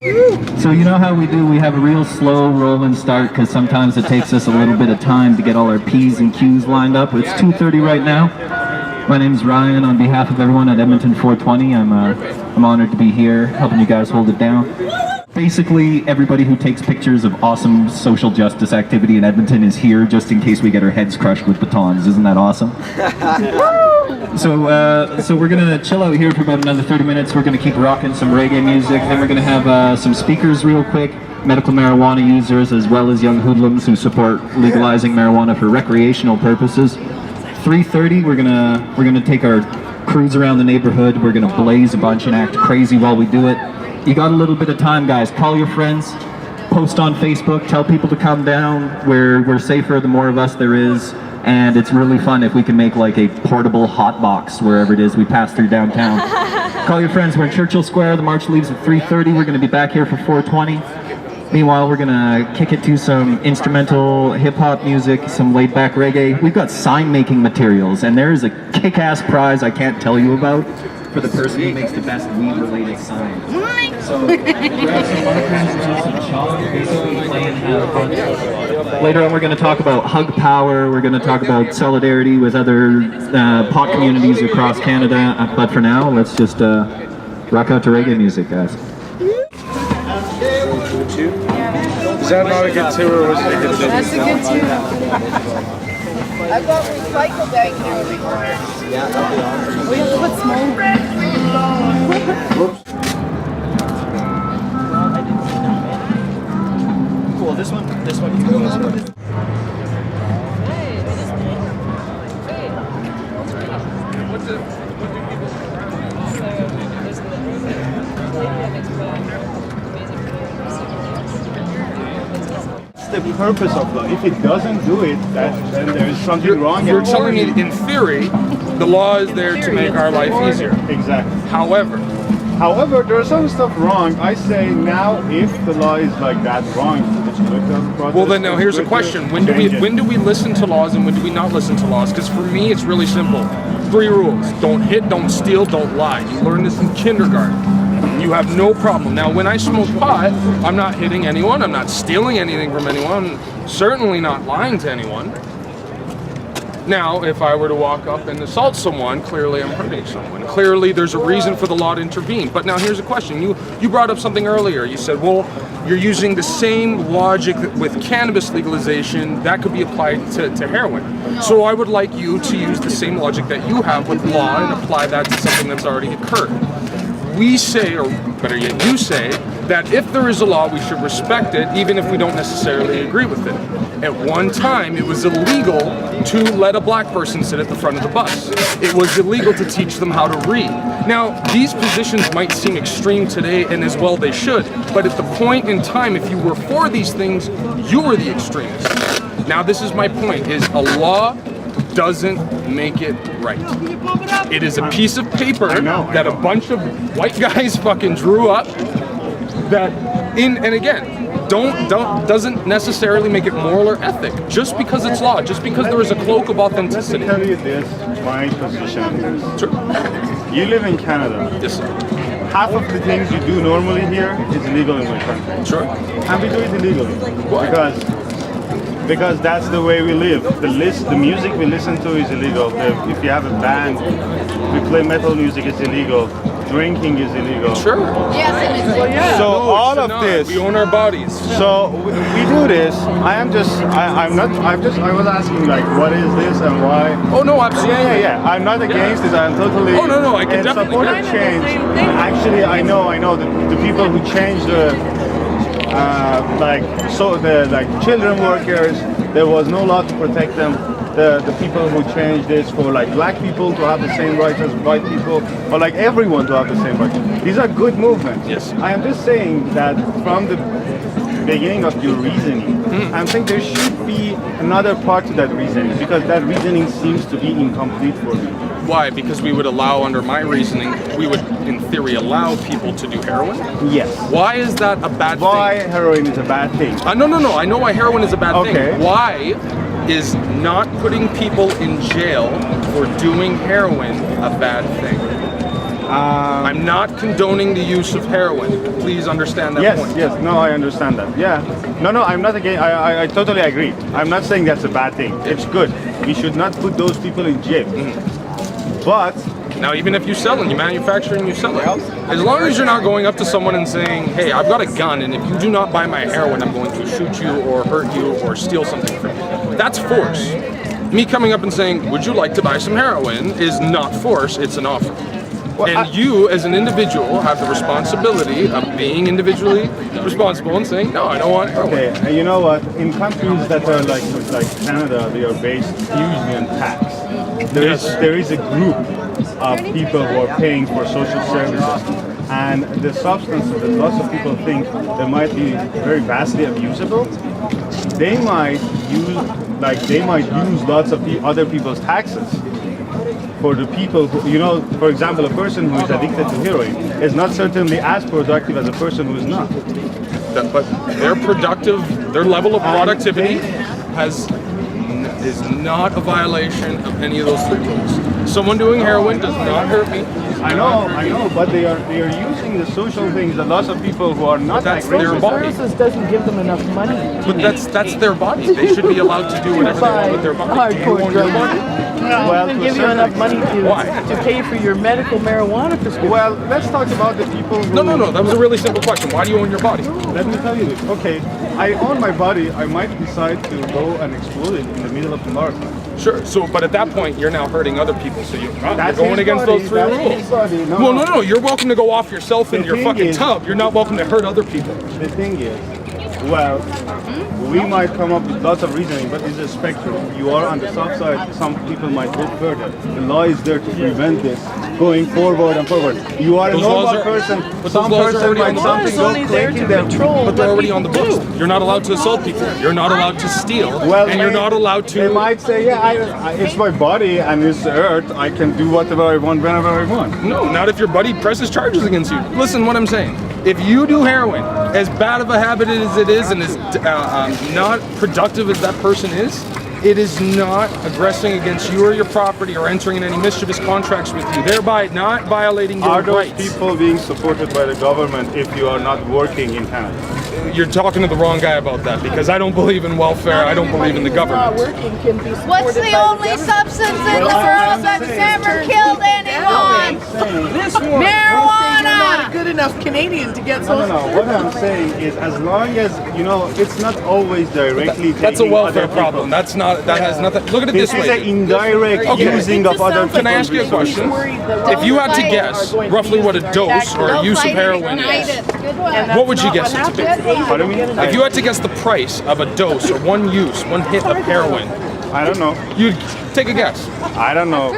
So you know how we do, we have a real slow roll and start because sometimes it takes us a little bit of time to get all our P's and Q's lined up. It's 2:30 right now. My name's Ryan. On behalf of everyone at Edmonton 420, I'm honored to be here helping you guys hold it down. Basically, everybody who takes pictures of awesome social justice activity in Edmonton is here just in case we get our heads crushed with batons. Isn't that awesome? So we're gonna chill out here for about another 30 minutes. We're gonna keep rocking some reggae music. Then we're gonna have some speakers real quick, medical marijuana users as well as young hoodlums who support legalizing marijuana for recreational purposes. 3:30, we're gonna take our cruise around the neighborhood. We're gonna blaze a bunch and act crazy while we do it. You got a little bit of time, guys. Call your friends, post on Facebook, tell people to come down. We're safer the more of us there is, and it's really fun if we can make like a portable hot box wherever it is we pass through downtown. Call your friends. We're in Churchill Square. The march leaves at 3:30. We're gonna be back here for 4:20. Meanwhile, we're gonna kick it to some instrumental hip-hop music, some laid-back reggae. We've got sign-making materials, and there is a kick-ass prize I can't tell you about for the person who makes the best weed-related sign. So, grab some markers and some chalk, basically play and have fun. Later on, we're gonna talk about hug power. We're gonna talk about solidarity with other pot communities across Canada. But for now, let's just rock out to reggae music, guys. Is that not a good two, or was it a good two? That's a good two. I've got recycle bag here before. Yeah, that'll be awesome. We have to put small. Whoops. Cool, this one can go this way. The purpose of law. If it doesn't do it, then there is something wrong. You're telling me, in theory, the law is there to make our life easier. Exactly. However, there's some stuff wrong. I say now, if the law is like that wrong, it's good to have a protest. well then now here's a question: when do we listen to laws and when do we not listen to laws? Because for me, it's really simple. 3 rules: don't hit, don't steal, don't lie. You learn this in kindergarten. You have no problem. Now, when I smoke pot, I'm not hitting anyone, I'm not stealing anything from anyone, certainly not lying to anyone. Now, if I were to walk up and assault someone, clearly I'm hurting someone. Clearly there's a reason for the law to intervene. But now here's a question. You brought up something earlier. You said, well, you're using the same logic with cannabis legalization that could be applied to heroin. So I would like you to use the same logic that you have with law and apply that to something that's already occurred. We say, or better yet, you say, that if there is a law, we should respect it, even if we don't necessarily agree with it. At one time, it was illegal to let a black person sit at the front of the bus. It was illegal to teach them how to read. Now, these positions might seem extreme today, and as well they should, but at the point in time, if you were for these things, you were the extremist. Now, this is my point, is a law doesn't make it right. It is a piece of paper that a bunch of white guys fucking drew up that and again, doesn't necessarily make it moral or ethic. Just because it's law, just because there is a cloak of authenticity. Let me tell you this, my position on this. Sure. You live in Canada. Yes, sir. Half of the things you do normally here is illegal in my country. Sure. And we do it illegally. Why? Because that's the way we live. The music we listen to is illegal. If you have a band, we play metal music, it's illegal. Drinking is illegal. Sure. Yes, and it's like, So all of this. We own our bodies. So we do this. I was asking like, what is this and why? Oh no, absolutely. Yeah. I'm not against this. I'm totally. Oh no, I can definitely support a change. Actually, I know the people who changed the. The children workers, there was no law to protect them. The people who changed this for like black people to have the same rights as white people, or like everyone to have the same rights. These are good movements. Yes. I am just saying that from the beginning of your reasoning, I think there should be another part to that reasoning, because that reasoning seems to be incomplete for me. Why? Because we would allow, under my reasoning, we would, in theory, allow people to do heroin? Yes. Why is that a bad thing? Why heroin is a bad thing? No. I know why heroin is a bad Okay. thing. Why is not putting people in jail for doing heroin a bad thing? I'm not condoning the use of heroin. Please understand that point. Yes, no, I understand that. Yeah. No, I'm not against, I totally agree. I'm not saying that's a bad thing. It's good. We should not put those people in jail. But now, even if you sell and you manufacture and you sell it, as long as you're not going up to someone and saying, hey, I've got a gun, and if you do not buy my heroin, I'm going to shoot you or hurt you or steal something from you. That's force. Me coming up and saying, would you like to buy some heroin is not force, it's an offer. And you, as an individual, have the responsibility of being individually responsible and saying, no, I don't want heroin. okay, you know what? In countries that are like Canada, they are based usually on tax. There is a group of people who are paying for social services, and the substances that lots of people think they might be very vastly abusable, they might use lots of other people's taxes for the people who, you know, for example, a person who is addicted to heroin is not certainly as productive as a person who is not. But their level of productivity is not a violation of any of those three rules. Someone doing heroin does not hurt me. I know, but they are using the social things that lots of people who are not That's like their body. Services doesn't give them enough money. But that's their body. They should be allowed to do whatever they want with their body. Do you Hardcore own your drugs. body? Well, to even a give you certain enough money Why? to pay for your medical marijuana prescription. Well, let's talk about the people who... No. That was a really simple question. Why do you own your body? Let me tell you this. Okay, I own my body. I might decide to go and explode it in the middle of the marathon. Sure. So, but at that point, you're now hurting other people. So you're That's going his against body, those three that's rules. his body. No, Well, no. You're welcome to go off yourself in The your thing fucking is- tub. You're not welcome to hurt other people. The thing is, well, we might come up with lots of reasoning, but it's a spectrum. You are on the soft side. Some people might go further. The law is there to prevent this going forward and forward. You are a Those laws normal are- person. but Some those laws are person already on might the something It's go only there click to in them. control But they're what already on the people books. do. You're not allowed to assault people. You're not allowed to steal. Well, and you're not allowed They to. might say, yeah, it's my body and it's the earth. I can do whatever I want whenever I want. No, not if your buddy presses charges against you. Listen, what I'm saying. If you do heroin, as bad of a habit as it is, and as not productive as that person is, it is not aggressing against you or your property or entering in any mischievous contracts with you, thereby not violating your Are those rights. people being supported by the government if you are not working in Canada? You're talking to the wrong guy about that, because I don't believe in welfare. I don't believe in the Not government. working can be supported What's the by only government. substance in the Well, world I'm that's saying- never killed anyone? This one. Don't say Marijuana! you're not a good enough Canadian to get No. social What I'm saying is, as long as you know, it's not always directly. That's a taking welfare other people. problem. That has nothing. Look at it This this is an way. indirect Okay. using of other Can I ask you a people's question? resources. If you had to guess roughly what a dose or a use of heroin is, what would you guess it to be? Pardon me? If you had to guess the price of a dose or one hit of heroin, I don't know. you'd take a guess. I don't know.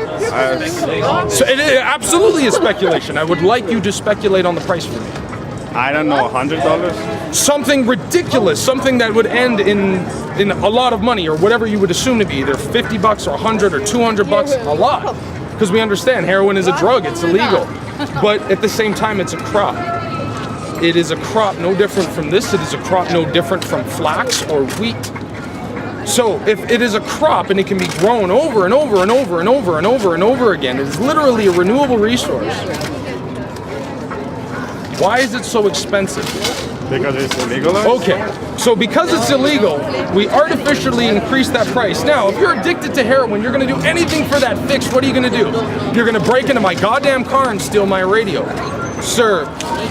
So it absolutely is speculation. I would like you to speculate on the price for me. I don't know. $100. Something ridiculous, something that would end in a lot of money or whatever you would assume to be, either $50 or 100 or 200 bucks, a lot. Because we understand heroin is a drug, it's illegal. But at the same time, it's a crop. It is a crop no different from this. It is a crop no different from flax or wheat. So if it is a crop and it can be grown over and over and over and over and over and over again, it is literally a renewable resource. Why is it so expensive? Because it's illegal. Okay, so because it's illegal, we artificially increase that price. Now, if you're addicted to heroin, you're gonna do anything for that fix. What are you gonna do? You're gonna break into my goddamn car and steal my radio. Sir,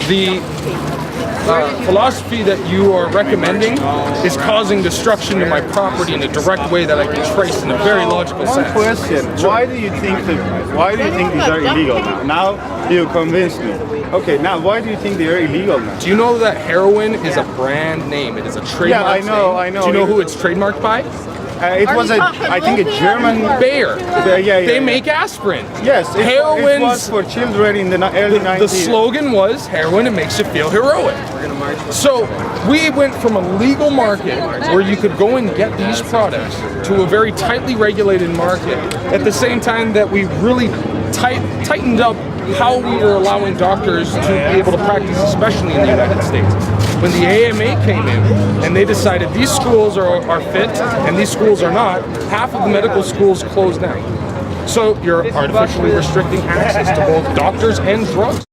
the philosophy that you are recommending is causing destruction to my property in a direct way that I can trace in a very logical One sense. question: Why do you think these are illegal now? Now you convinced me. Okay, now why do you think they are illegal now? Do you know that heroin is a brand name? It is a trademark. I know, name. I know. Do you know who it's trademarked by? It was I think a German. Bayer. Yeah. They make aspirin. Yes, it Heroin's- was for children in the early The 90s. slogan was heroin, it makes you feel heroic. So we went from a legal market where you could go and get these products to a very tightly regulated market at the same time that we really tightened up how we were allowing doctors to be able to practice, especially in the United States. When the AMA came in and they decided these schools are fit and these schools are not, half of the medical schools closed down. So you're artificially restricting access to both doctors and drugs.